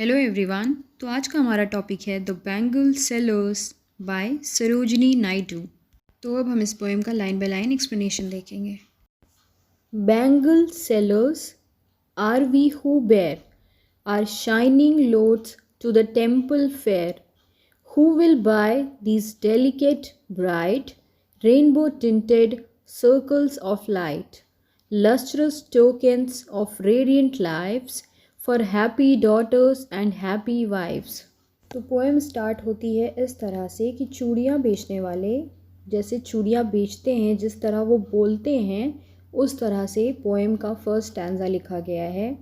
Hello everyone. तो आज का हमारा टॉपिक है the bangle sellers by Sarojini Naidu. तो अब हम इस पोएम का लाइन बाय लाइन एक्सप्लेनेशन देखेंगे। Bangle sellers are we who bear our shining loads to the temple fair. Who will buy these delicate, bright, rainbow tinted circles of light, lustrous tokens of radiant lives for happy daughters and happy wives? तो poem start होती है इस तरह से कि चूड़ियाँ बेचने वाले जैसे चूड़ियाँ बेचते हैं, जिस तरह वो बोलते हैं उस तरह से पोएम का फर्स्ट स्टैंजा लिखा गया है।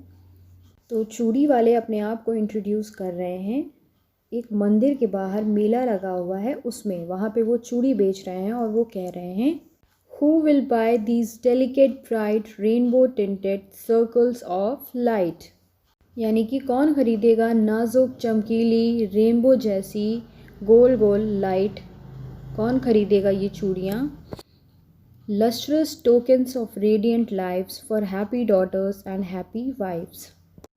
तो चूड़ी वाले अपने आप को इंट्रोड्यूस कर रहे हैं। एक मंदिर के बाहर मेला लगा हुआ है, उसमें वहाँ पे वो चूड़ी बेच रहे हैं और वो कह रहे हैं Who will buy these delicate bright rainbow tinted circles of light? यानी कि कौन खरीदेगा नाजुक चमकीली रेनबो जैसी गोल गोल लाइट, कौन खरीदेगा ये चूड़ियाँ। Lustrous tokens of radiant lives for happy daughters and happy wives.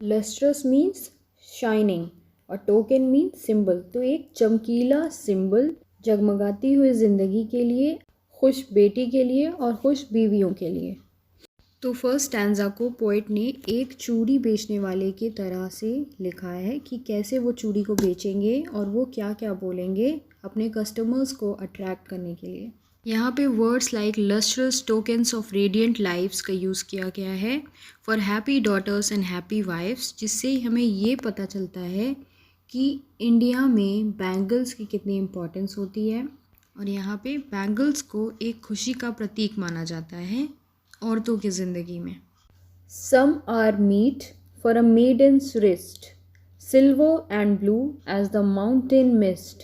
Lustrous means shining और token means symbol। तो एक चमकीला सिंबल जगमगाती हुई ज़िंदगी के लिए, खुश बेटी के लिए और खुश बीवियों के लिए। तो फर्स्ट स्टैंजा को पोएट ने एक चूड़ी बेचने वाले की तरह से लिखा है कि कैसे वो चूड़ी को बेचेंगे और वो क्या क्या बोलेंगे अपने कस्टमर्स को अट्रैक्ट करने के लिए। यहाँ पे words like lustrous tokens of radiant lives का यूज़ किया गया है for happy daughters and happy wives, जिससे हमें ये पता चलता है कि इंडिया में बैंगल्स की कितनी इम्पोर्टेंस होती है। और यहाँ पे बैंगल्स को एक खुशी का प्रतीक माना जाता है औरतों की ज़िंदगी में। Some are meet for a maiden's wrist, silver and blue as the mountain mist.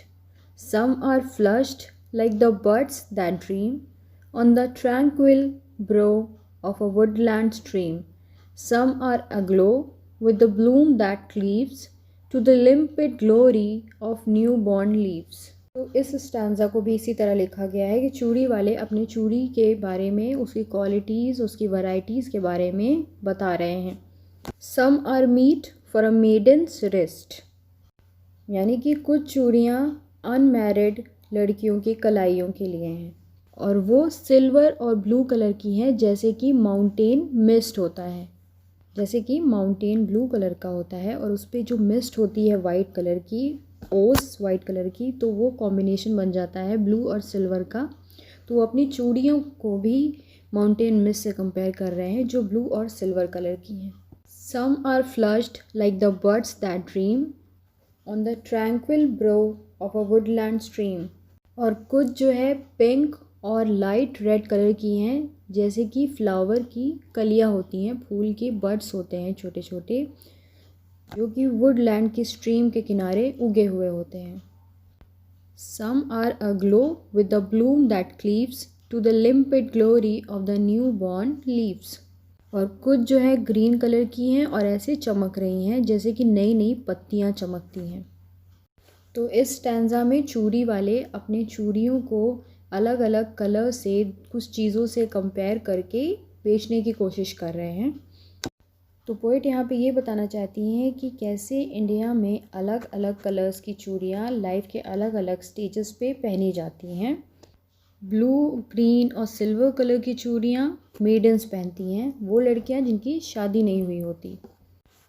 Some are flushed like the buds that dream on the tranquil brow of a woodland stream. Some are aglow with the bloom that cleaves to the limpid glory of newborn leaves. तो इस stanza को भी इसी तरह लिखा गया है कि चूड़ी वाले अपनी चूड़ी के बारे में, उसकी क्वालिटीज़, उसकी वैरायटीज़ के बारे में बता रहे हैं। Some are meet for a maiden's wrist, यानी कि कुछ चूड़ियाँ अनमैरिड लड़कियों की कलाइयों के लिए हैं और वो सिल्वर और ब्लू कलर की हैं, जैसे कि माउंटेन मिस्ट होता है, जैसे कि माउंटेन ब्लू कलर का होता है और उस पर जो मिस्ट होती है वाइट कलर की, ओस वाइट कलर की, तो वो कॉम्बिनेशन बन जाता है ब्लू और सिल्वर का। तो वो अपनी चूड़ियों को भी माउंटेन मिस्ट से कंपेयर कर रहे हैं जो ब्लू और सिल्वर कलर की हैं। Some are flushed like the birds that dream on the tranquil brow of a woodland stream. और कुछ जो है पिंक और लाइट रेड कलर की हैं, जैसे कि फ्लावर की कलियाँ होती हैं, फूल के बड्स होते हैं छोटे छोटे, जो कि वुडलैंड की स्ट्रीम के किनारे उगे हुए होते हैं। Some are aglow with the bloom that cleaves to the limpid glory of the new born leaves. और कुछ जो है ग्रीन कलर की हैं और ऐसे चमक रही हैं जैसे कि नई नई पत्तियां चमकती हैं। तो इस स्टैंजा में चूड़ी वाले अपने चूड़ियों को अलग अलग कलर से, कुछ चीज़ों से कंपेयर करके बेचने की कोशिश कर रहे हैं। तो पोइट यहाँ पे ये बताना चाहती हैं कि कैसे इंडिया में अलग अलग कलर्स की चूड़ियाँ लाइफ के अलग अलग स्टेजेस पे पहनी जाती हैं। ब्लू, ग्रीन और सिल्वर कलर की चूड़ियाँ मेडन्स पहनती हैं, वो लड़कियाँ जिनकी शादी नहीं हुई होती।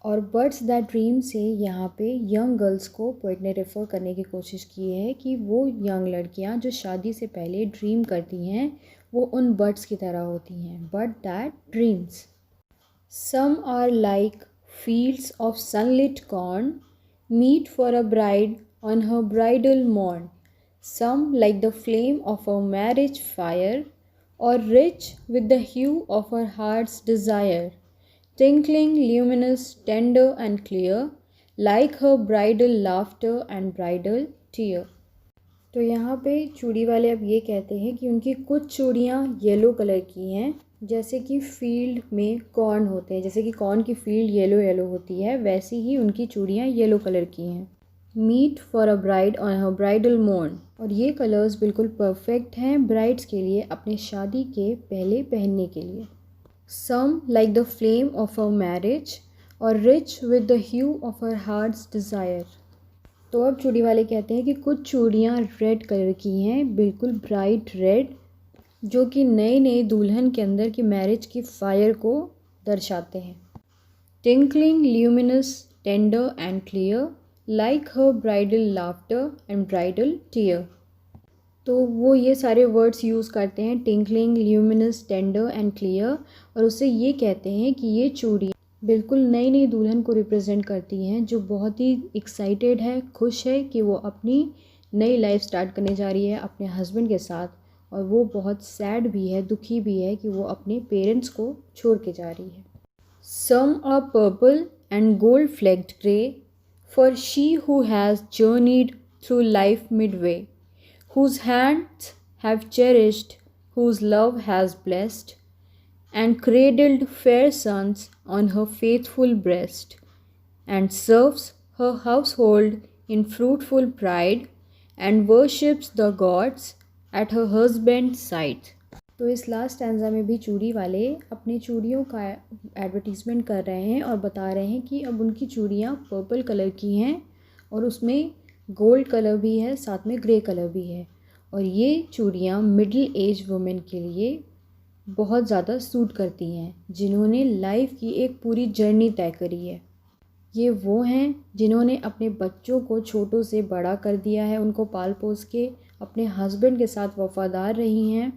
और बर्ड्स दैट ड्रीम से यहाँ पे यंग गर्ल्स को पोइट ने रेफ़र करने की कोशिश की है कि वो यंग लड़कियाँ जो शादी से पहले ड्रीम करती हैं वो उन बर्ड्स की तरह होती हैं, but that dreams. Some are like fields of sunlit corn, meet for a bride on her bridal morn. Some like the flame of a marriage fire, or rich with the hue of her heart's desire, tinkling, luminous, tender and clear, like her bridal laughter and bridal tear. तो यहाँ पे चूड़ी वाले अब ये कहते हैं कि उनकी कुछ चूड़ियाँ येलो कलर की हैं, जैसे कि फील्ड में कॉर्न होते हैं, जैसे कि कॉर्न की फील्ड येलो येलो होती है, वैसी ही उनकी चूड़ियाँ येलो कलर की हैं। Meet for a bride on her bridal morn, और ये कलर्स बिल्कुल परफेक्ट हैं ब्राइड्स के लिए अपने शादी के पहले पहनने के लिए। Some like the flame of a marriage, or rich with the hue of her heart's desire. तो अब चूड़ी वाले कहते हैं कि कुछ चूड़ियाँ रेड कलर की हैं, बिल्कुल ब्राइट रेड, जो कि नए नए दुल्हन के अंदर की मैरिज की फायर को दर्शाते हैं. Tinkling, luminous, tender and clear, like her bridal laughter and bridal tear. तो वो ये सारे वर्ड्स यूज़ करते हैं, tinkling, luminous, tender and clear, और उससे ये कहते हैं कि ये चूड़ी बिल्कुल नई नई दुल्हन को रिप्रेजेंट करती हैं, जो बहुत ही एक्साइटेड है, खुश है कि वो अपनी नई लाइफ स्टार्ट करने जा रही है अपने हस्बैंड के साथ, और वो बहुत सैड भी है, दुखी भी है कि वो अपने पेरेंट्स को छोड़ के जा रही है. Some are purple and gold flecked grey, for she who has journeyed through life midway, whose hands have cherished, whose love has blessed, and cradled fair sons on her faithful breast, and serves her household in fruitful pride, and worships the gods at her husband's side. तो इस last stanza में भी चूड़ी वाले अपनी चूड़ियों का advertisement कर रहे हैं और बता रहे हैं कि अब उनकी चूड़ियाँ पर्पल कलर की हैं और उसमें गोल्ड कलर भी है, साथ में ग्रे कलर भी है, और ये चूड़ियाँ मिडिल एज वुमेन के लिए बहुत ज़्यादा सूट करती हैं, जिन्होंने लाइफ की एक पूरी जर्नी तय करी है. ये वो हैं जिन्होंने अपने बच्चों को छोटों से बड़ा कर दिया है, उनको पाल पोस के अपने हस्बैंड के साथ वफ़ादार रही हैं,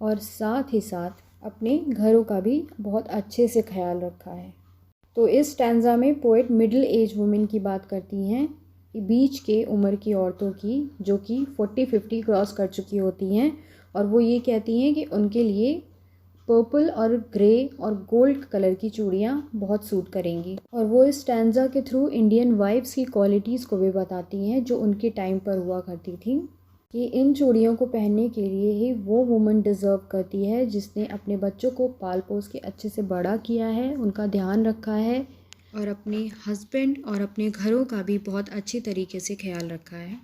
और साथ ही साथ अपने घरों का भी बहुत अच्छे से ख्याल रखा है. तो इस स्टैंजा में पोएट मिडिल एज वुमेन की बात करती हैं, बीच के उम्र की औरतों की, जो कि 40-50 क्रॉस कर चुकी होती हैं, और वो ये कहती हैं कि उनके लिए पर्पल और ग्रे और गोल्ड कलर की चूड़ियाँ बहुत सूट करेंगी. और वो इस स्टैंजा के थ्रू इंडियन वाइफ्स की क्वालिटीज़ को भी बताती हैं जो उनके टाइम पर हुआ करती थी, कि इन चूड़ियों को पहनने के लिए ही वो वुमन डिज़र्व करती है जिसने अपने बच्चों को पाल पोस के अच्छे से बड़ा किया है, उनका ध्यान रखा है, और अपने हस्बैंड और अपने घरों का भी बहुत अच्छी तरीके से ख्याल रखा है.